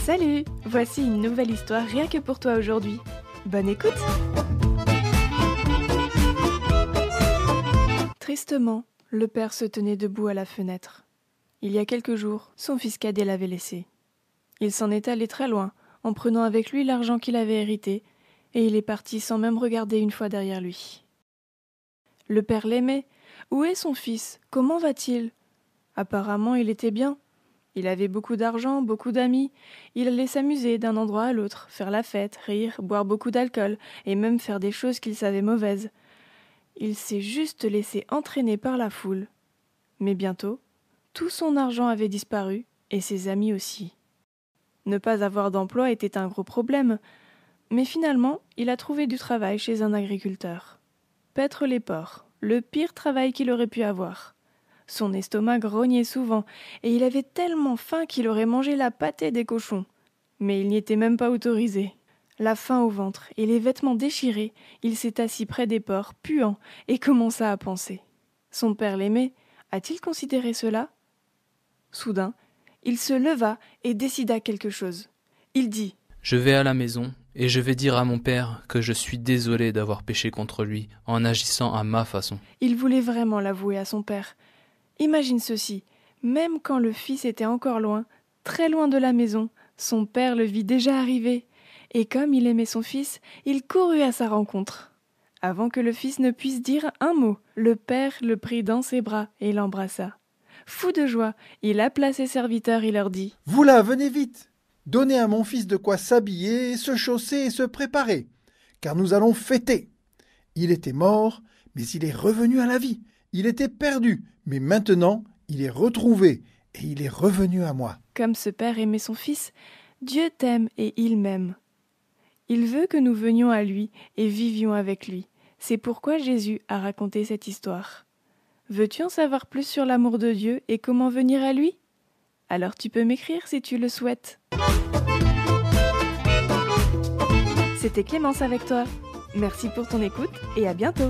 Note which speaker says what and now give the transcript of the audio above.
Speaker 1: Salut! Voici une nouvelle histoire rien que pour toi aujourd'hui. Bonne écoute! Tristement, le père se tenait debout à la fenêtre. Il y a quelques jours, son fils cadet l'avait laissé. Il s'en est allé très loin, en prenant avec lui l'argent qu'il avait hérité, et il est parti sans même regarder une fois derrière lui. Le père l'aimait. Où est son fils? Comment va-t-il? Apparemment, il était bien. Il avait beaucoup d'argent, beaucoup d'amis. Il allait s'amuser d'un endroit à l'autre, faire la fête, rire, boire beaucoup d'alcool, et même faire des choses qu'il savait mauvaises. Il s'est juste laissé entraîner par la foule. Mais bientôt, tout son argent avait disparu, et ses amis aussi. Ne pas avoir d'emploi était un gros problème, mais finalement, il a trouvé du travail chez un agriculteur. Paître les porcs, le pire travail qu'il aurait pu avoir. Son estomac grognait souvent, et il avait tellement faim qu'il aurait mangé la pâtée des cochons. Mais il n'y était même pas autorisé. La faim au ventre et les vêtements déchirés, il s'est assis près des porcs, puant, et commença à penser. Son père l'aimait, a-t-il considéré cela? Soudain, il se leva et décida quelque chose. Il dit «
Speaker 2: Je vais à la maison, et je vais dire à mon père que je suis désolé d'avoir péché contre lui en agissant à ma façon. »
Speaker 1: Il voulait vraiment l'avouer à son père. Imagine ceci, même quand le fils était encore loin, très loin de la maison, son père le vit déjà arriver. Et comme il aimait son fils, il courut à sa rencontre. Avant que le fils ne puisse dire un mot, le père le prit dans ses bras et l'embrassa. Fou de joie, il appela ses serviteurs et leur dit «
Speaker 3: Vous là, venez vite! Donnez à mon fils de quoi s'habiller, se chausser et se préparer, car nous allons fêter. Il était mort, mais il est revenu à la vie. Il était perdu, mais maintenant, il est retrouvé et il est revenu à moi. »
Speaker 1: Comme ce père aimait son fils, Dieu t'aime et il m'aime. Il veut que nous venions à lui et vivions avec lui. C'est pourquoi Jésus a raconté cette histoire. Veux-tu en savoir plus sur l'amour de Dieu et comment venir à lui? Alors tu peux m'écrire si tu le souhaites. C'était Clémence avec toi. Merci pour ton écoute et à bientôt.